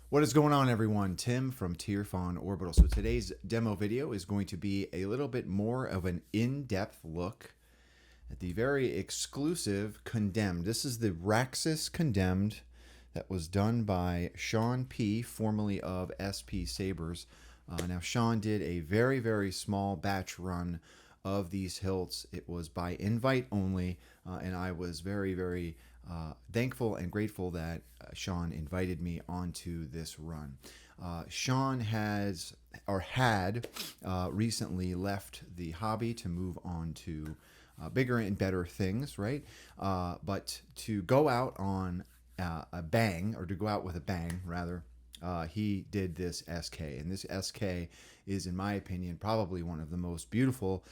What is going on, everyone? Tim from Tierfon Orbital. So today's demo video is going to be a little bit more of an in-depth look at the very exclusive Condemned. This is the Raxus Condemned that was done by Shaun P, formerly of SP Sabers. Now Shaun did a very, very small batch run of these hilts. It was by invite only, and I was very, very thankful and grateful that Shaun invited me onto this run. Shaun had recently left the hobby to move on to bigger and better things, right? But to go out on a bang, or to go out with a bang, rather, he did this SK. And this SK is, in my opinion, probably one of the most beautiful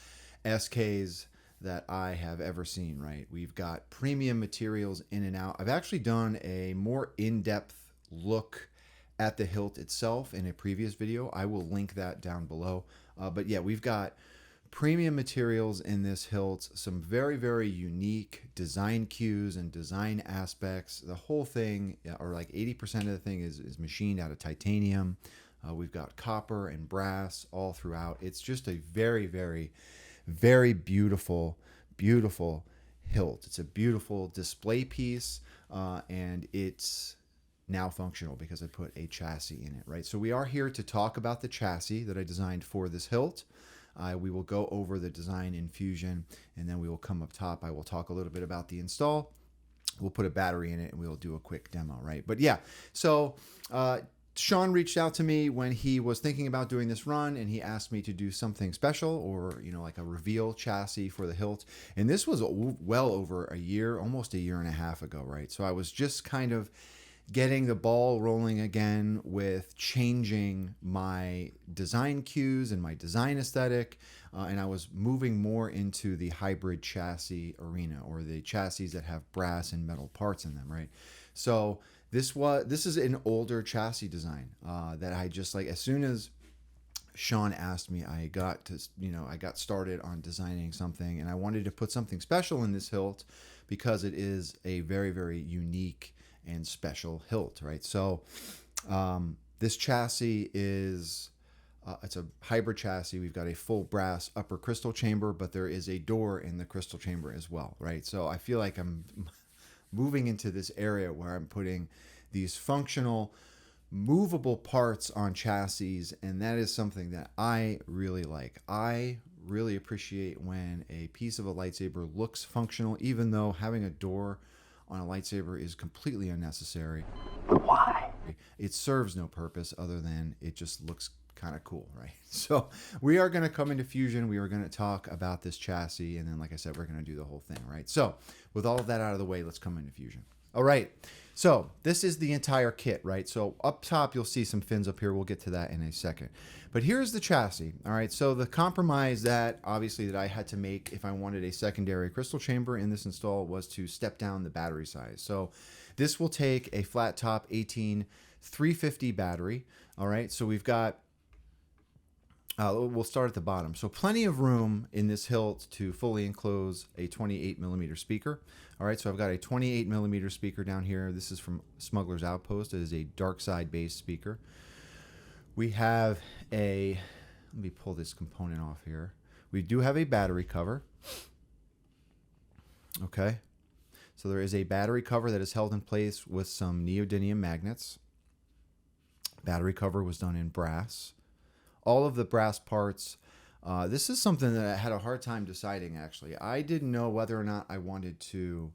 SKs that I have ever seen, right? We've got premium materials in and out. I've actually done a more in-depth look at the hilt itself in a previous video. I will link that down below. But yeah, we've got premium materials in this hilt, some very, very unique design cues and design aspects. The whole thing, or like 80% of the thing, is machined out of titanium. We've got copper and brass all throughout. It's just a very, very, very beautiful, beautiful hilt. It's a beautiful display piece, and it's now functional because I put a chassis in it, right? So we are here to talk about the chassis that I designed for this hilt. We will go over the design in Fusion, and then we will come up top. I will talk a little bit about the install. We'll put a battery in it, and we'll do a quick demo, right? But yeah, so Shaun reached out to me when he was thinking about doing this run, and he asked me to do something special, or like a reveal chassis for the hilt. And this was well over a year, almost a year and a half ago, right? So I was just kind of getting the ball rolling again with changing my design cues and my design aesthetic, and I was moving more into the hybrid chassis arena, or the chassis that have brass and metal parts in them, right? So this is an older chassis design that I just, like, as soon as Shaun asked me, I got started on designing something, and I wanted to put something special in this hilt because it is a very, very unique and special hilt, right? So this chassis is it's a hybrid chassis. We've got a full brass upper crystal chamber, but there is a door in the crystal chamber as well, right? So I feel like I'm moving into this area where I'm putting these functional, movable parts on chassis, and that is something that I really like. I really appreciate when a piece of a lightsaber looks functional, even though having a door on a lightsaber is completely unnecessary. But why? It serves no purpose other than it just looks kind of cool, right? So we are going to come into Fusion. We are going to talk about this chassis, and then, like I said, we're going to do the whole thing, right? So with all of that out of the way, let's come into Fusion. All right, so this is the entire kit, right? So up top, you'll see some fins up here. We'll get to that in a second. But here's the chassis, all right? So the compromise that, obviously, that I had to make if I wanted a secondary crystal chamber in this install was to step down the battery size. So this will take a flat top 18350 battery, all right? So we've got, we'll start at the bottom. So plenty of room in this hilt to fully enclose a 28mm speaker. All right, so I've got a 28mm speaker down here. This is from Smuggler's Outpost. It is a dark side based speaker. We have a, let me pull this component off here. We do have a battery cover. Okay, so there is a battery cover that is held in place with some neodymium magnets. Battery cover was done in brass. All of the brass parts, this is something that I had a hard time deciding, actually. I didn't know whether or not I wanted to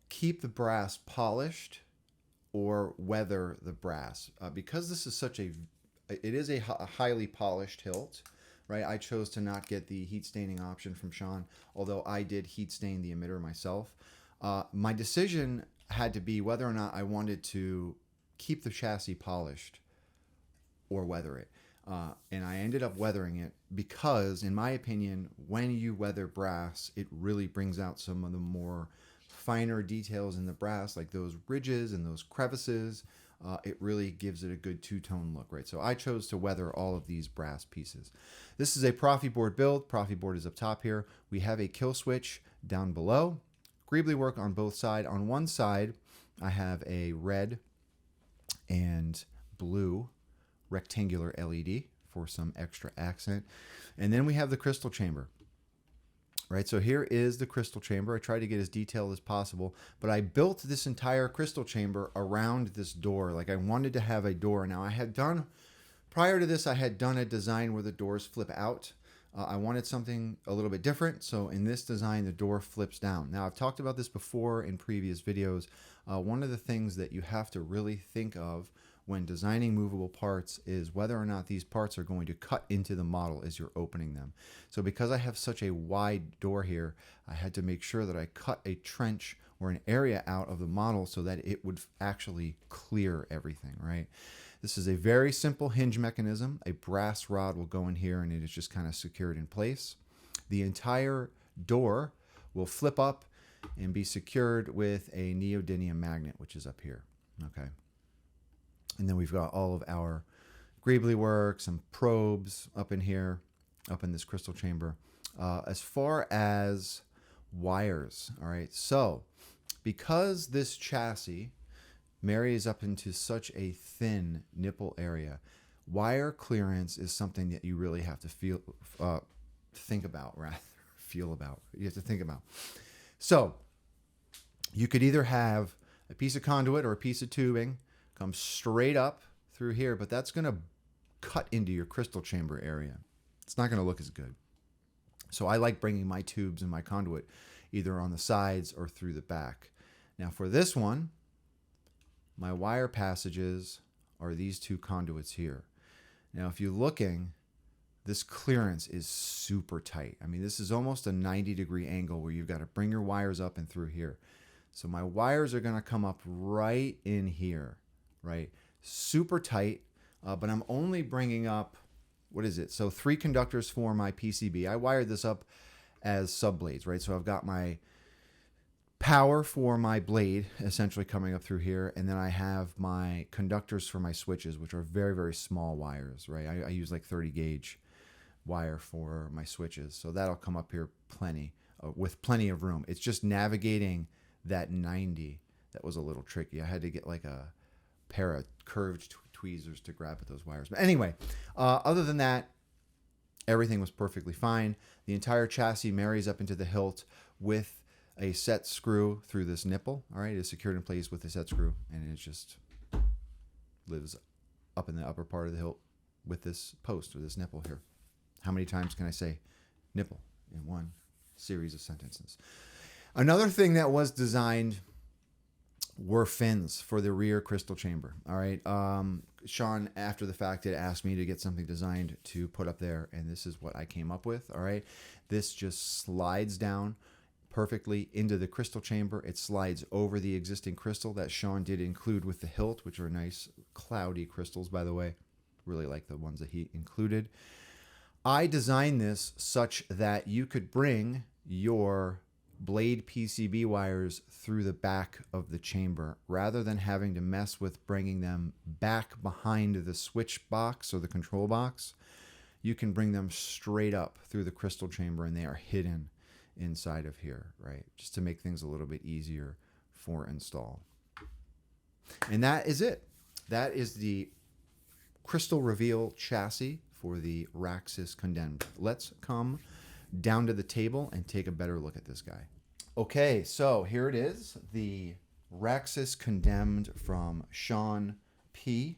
keep the brass polished or weather the brass. Because this is such a, it is a highly polished hilt, right? I chose to not get the heat staining option from Shaun, although I did heat stain the emitter myself. My decision had to be whether or not I wanted to keep the chassis polished or weather it. And I ended up weathering it because, in my opinion, when you weather brass, it really brings out some of the more finer details in the brass, like those ridges and those crevices. It really gives it a good two-tone look, right? So I chose to weather all of these brass pieces. This is a Profi board build. Profi board is up top here. We have a kill switch down below. Greebly work on both sides. On one side, I have a red and blue rectangular LED for some extra accent. And then we have the crystal chamber. Right, so here is the crystal chamber. I tried to get as detailed as possible, but I built this entire crystal chamber around this door. Like, I wanted to have a door. Now, I had done, prior to this, I had done a design where the doors flip out. I wanted something a little bit different, so in this design, the door flips down. Now, I've talked about this before in previous videos. One of the things that you have to really think of when designing movable parts is whether or not these parts are going to cut into the model as you're opening them. So because I have such a wide door here, I had to make sure that I cut a trench or an area out of the model so that it would actually clear everything, right? This is a very simple hinge mechanism. A brass rod will go in here and it is just kind of secured in place. The entire door will flip up and be secured with a neodymium magnet, which is up here, okay? And then we've got all of our greebly work, some probes up in here, up in this crystal chamber. As far as wires, all right, so because this chassis marries up into such a thin nipple area, wire clearance is something that you really have to think about, rather, feel about. You have to think about. So you could either have a piece of conduit or a piece of tubing come straight up through here, but that's going to cut into your crystal chamber area. It's not going to look as good. So I like bringing my tubes and my conduit either on the sides or through the back. Now for this one, my wire passages are these two conduits here. Now if you're looking, this clearance is super tight. I mean, this is almost a 90-degree angle where you've got to bring your wires up and through here. So my wires are going to come up right in here. Right, super tight, but I'm only bringing up, what is it? So 3 conductors for my PCB. I wired this up as subblades, right? So I've got my power for my blade essentially coming up through here, and then I have my conductors for my switches, which are very, very small wires, right? I use like 30 gauge wire for my switches, so that'll come up here plenty, with plenty of room. It's just navigating that 90 that was a little tricky. I had to get like a pair of curved tweezers to grab at those wires. But anyway, other than that, everything was perfectly fine. The entire chassis marries up into the hilt with a set screw through this nipple. All right, it's secured in place with a set screw, and it just lives up in the upper part of the hilt with this post or this nipple here. How many times can I say nipple in one series of sentences? Another thing that was designed were fins for the rear crystal chamber. All right. Shaun, after the fact, had asked me to get something designed to put up there, and this is what I came up with. All right. This just slides down perfectly into the crystal chamber. It slides over the existing crystal that Shaun did include with the hilt, which are nice cloudy crystals, by the way. Really like the ones that he included. I designed this such that you could bring your blade PCB wires through the back of the chamber rather than having to mess with bringing them back behind the switch box or the control box. You can bring them straight up through the crystal chamber, and they are hidden inside of here, right? Just to make things a little bit easier for install. And that is it. That is the crystal reveal chassis for the Raxus Condemned. Let's come down to the table and take a better look at this guy. Okay, so here it is, the Raxus Condemned from Shaun P.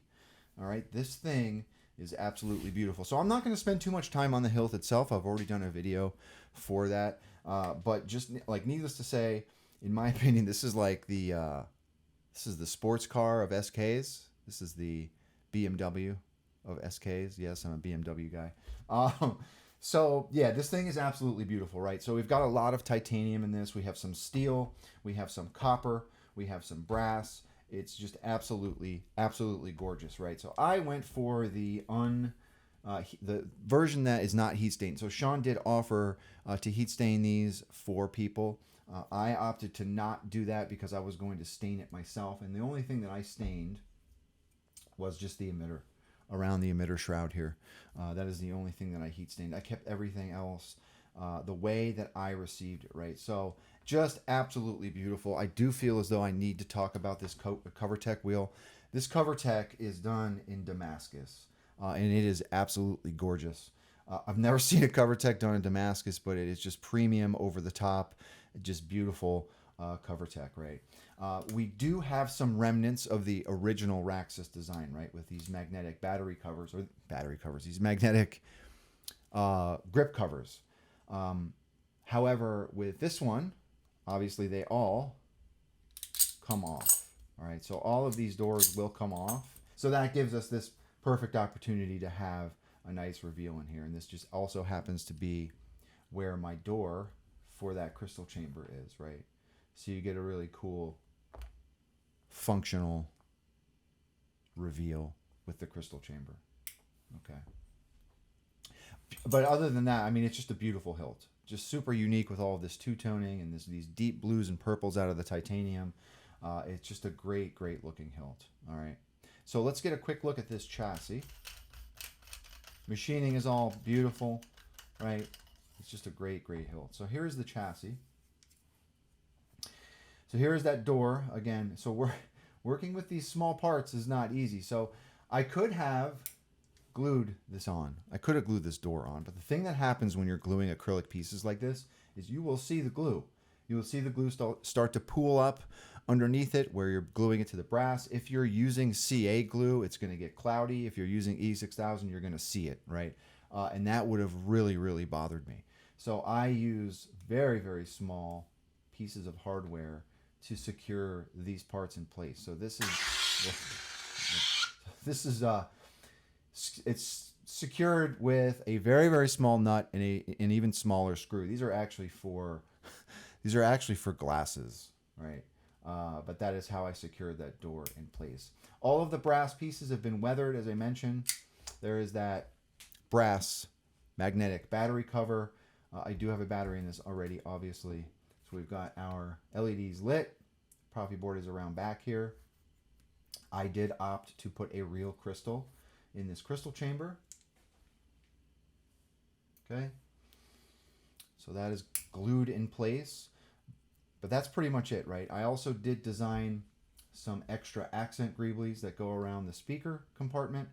All right, this thing is absolutely beautiful. So I'm not going to spend too much time on the hilt itself. I've already done a video for that. But just like needless to say, in my opinion, this is like the sports car of SKs. This is the BMW of SKs. Yes, I'm a BMW guy. So yeah, this thing is absolutely beautiful, right? So we've got a lot of titanium in this. We have some steel, we have some copper, we have some brass. It's just absolutely, absolutely gorgeous, right? So I went for the version that is not heat stained. So Shaun did offer to heat stain these for people. I opted to not do that because I was going to stain it myself. And the only thing that I stained was just the emitter, around the emitter shroud here. That is the only thing that I heat stained. I kept everything else the way that I received it, right? So just absolutely beautiful. I do feel as though I need to talk about this covertec wheel. This covertec is done in Damascus, and it is absolutely gorgeous. I've never seen a covertec done in Damascus, but it is just premium, over the top, just beautiful covertec, right? We do have some remnants of the original Raxus design, right? With these magnetic these magnetic grip covers. However, with this one, obviously they all come off. All right, so all of these doors will come off. So that gives us this perfect opportunity to have a nice reveal in here. And this just also happens to be where my door for that crystal chamber is, right? So you get a really cool functional reveal with the crystal chamber. Okay. But other than that, I mean, it's just a beautiful hilt. Just super unique with all of this two-toning and these deep blues and purples out of the titanium. It's just a great, great looking hilt. All right. So let's get a quick look at this chassis. Machining is all beautiful, right? It's just a great, great hilt. So here's the chassis. So here's that door again. So we're working with these small parts is not easy. So I could have glued this on. I could have glued this door on, but the thing that happens when you're gluing acrylic pieces like this is you will see the glue. You will see the glue start to pool up underneath it where you're gluing it to the brass. If you're using CA glue, it's going to get cloudy. If you're using E6000, you're going to see it, right? And that would have really, really bothered me. So I use very, very small pieces of hardware to secure these parts in place. So this is it's secured with a very, very small nut and an even smaller screw. These are actually for glasses, right? But that is how I secured that door in place. All of the brass pieces have been weathered, as I mentioned. There is that brass magnetic battery cover. I do have a battery in this already, obviously. So we've got our LEDs lit. Profi board is around back here. I did opt to put a real crystal in this crystal chamber. Okay. So that is glued in place. But that's pretty much it, right? I also did design some extra accent greeblies that go around the speaker compartment.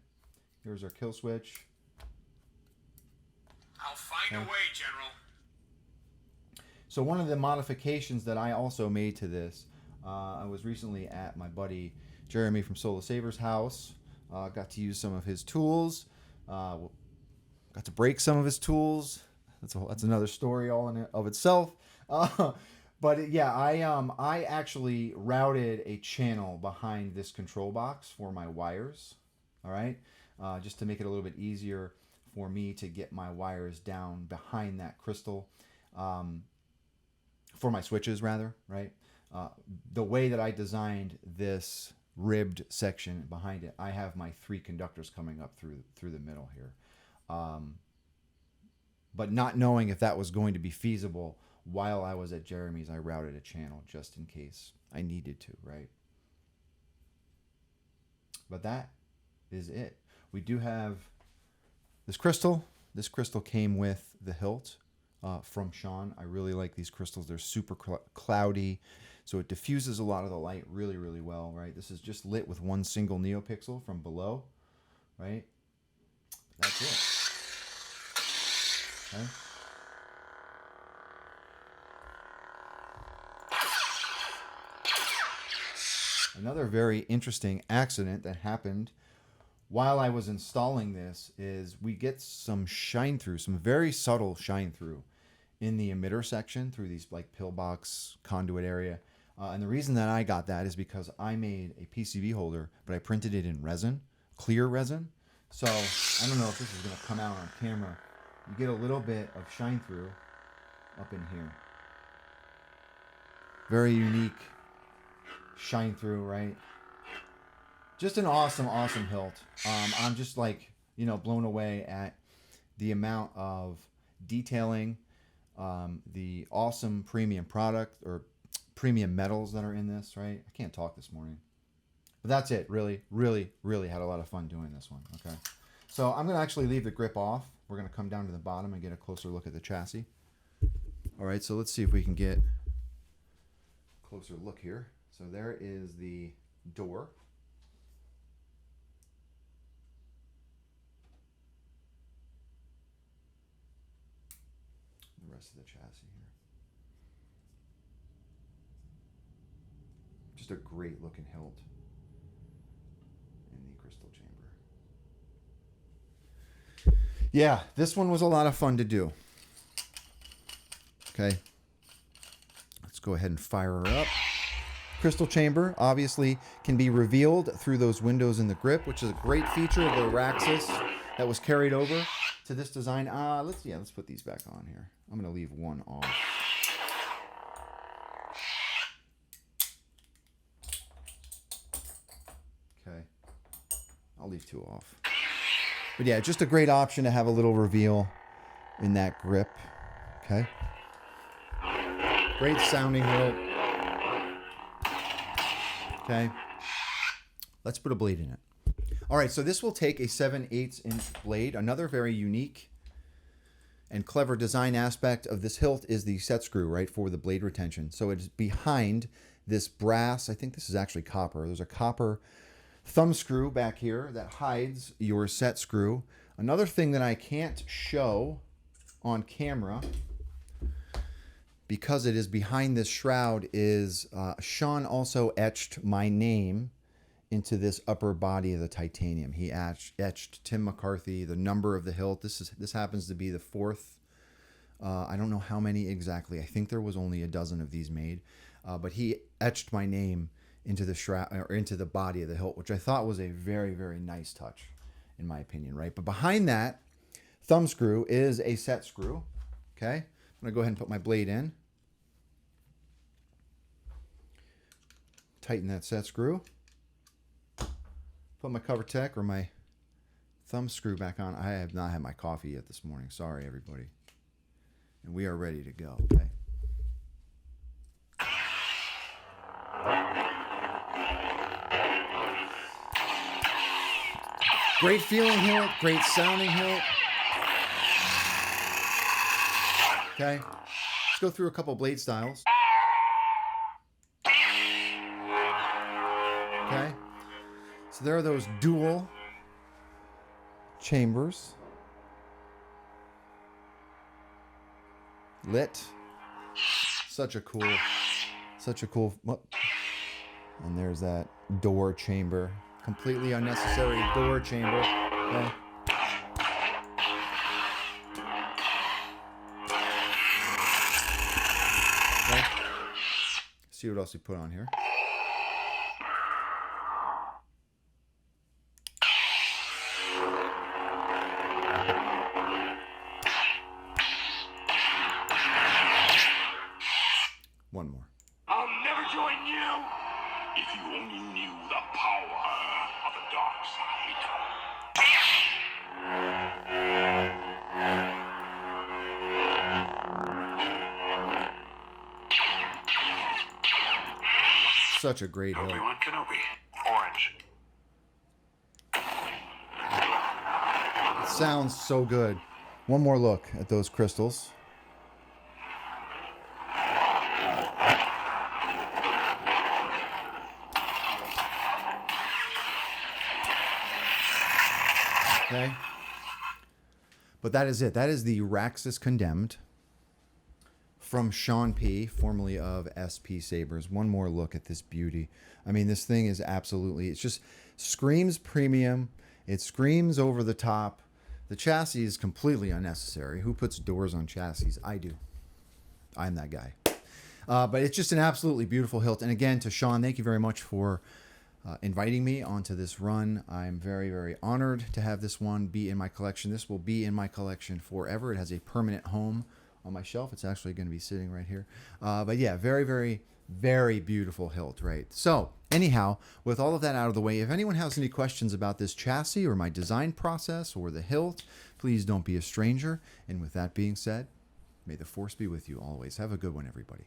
Here's our kill switch. I'll find a way, General. So one of the modifications that I also made to this, I was recently at my buddy Jeremy from Solo Sabers' house. Got to use some of his tools. Got to break some of his tools. That's another story all in of itself. But yeah, I actually routed a channel behind this control box for my wires. All right, just to make it a little bit easier for me to get my wires down behind that crystal, for my switches rather, right? The way that I designed this ribbed section behind it, I have my 3 conductors coming up through the middle here. But not knowing if that was going to be feasible while I was at Jeremy's, I routed a channel just in case I needed to, right? But that is it. We do have this crystal. This crystal came with the hilt from Shaun. I really like these crystals. They're super cloudy, so it diffuses a lot of the light really, really well, right? This is just lit with one single neopixel from below, right? That's it. Okay. Another very interesting accident that happened while I was installing this is we get some shine through, some very subtle shine through in the emitter section through these like pillbox conduit area. And the reason that I got that is because I made a PCB holder, but I printed it in resin, clear resin. So I don't know if this is going to come out on camera. You get a little bit of shine through up in here. Very unique shine through, right? Just an awesome, awesome hilt. I'm just like, blown away at the amount of detailing, the awesome premium product or premium metals that are in this, right? I can't talk this morning. But that's it. Really, really, really had a lot of fun doing this one. Okay. So I'm going to actually leave the grip off. We're going to come down to the bottom and get a closer look at the chassis. All right, so let's see if we can get a closer look here. So there is the door. The rest of the chassis here. Just a great looking hilt in the crystal chamber. Yeah, this one was a lot of fun to do. Okay. Let's go ahead and fire her up. Crystal chamber obviously can be revealed through those windows in the grip, which is a great feature of the Raxus that was carried over to this design. Let's put these back on here. I'm going to leave one off. Okay. I'll leave two off. But yeah, just a great option to have a little reveal in that grip. Okay. Great sounding hilt. Okay. Let's put a blade in it. All right, so this will take a 7/8 inch blade. Another very unique and clever design aspect of this hilt is the set screw, right, for the blade retention. So it's behind this brass, I think this is actually copper. There's a copper thumb screw back here that hides your set screw. Another thing that I can't show on camera, because it is behind this shroud, is Shaun also etched my name into this upper body of the titanium. He etched Tim McCarthy, the number of the hilt. This happens to be the fourth. I don't know how many exactly. I think there was only a dozen of these made, but he etched my name into the shroud, or into the body of the hilt, which I thought was a very, very nice touch, in my opinion, right? But behind that thumb screw is a set screw. Okay, I'm gonna go ahead and put my blade in. Tighten that set screw. Put my covertec or my thumb screw back on. I have not had my coffee yet this morning. Sorry, everybody. And we are ready to go. Okay. Great feeling hilt. Great sounding hilt. Okay. Let's go through a couple blade styles. Okay. So there are those dual chambers. Lit. Such a cool. And there's that door chamber. Completely unnecessary door chamber. Okay. Okay. See what else we put on here. One more. I'll never join you if you only knew the power of the dark side. Such a great hilt. Obi-Wan Kenobi. Orange. It sounds so good. One more look at those crystals. Okay. But that is it. That is the Raxus Condemned from Shaun P, formerly of SP Sabers. One more look at this beauty. I mean, this thing is absolutely, it just screams premium. It screams over the top. The chassis is completely unnecessary. Who puts doors on chassis? I do. I'm that guy. But it's just an absolutely beautiful hilt. And again, to Shaun, thank you very much for inviting me onto this run. I'm very, very honored to have this one be in my collection. This will be in my collection forever. It has a permanent home on my shelf. It's actually going to be sitting right here. But yeah, very, very, very beautiful hilt, right? So anyhow, with all of that out of the way, if anyone has any questions about this chassis or my design process or the hilt, please don't be a stranger. And with that being said, may the force be with you always. Have a good one, everybody.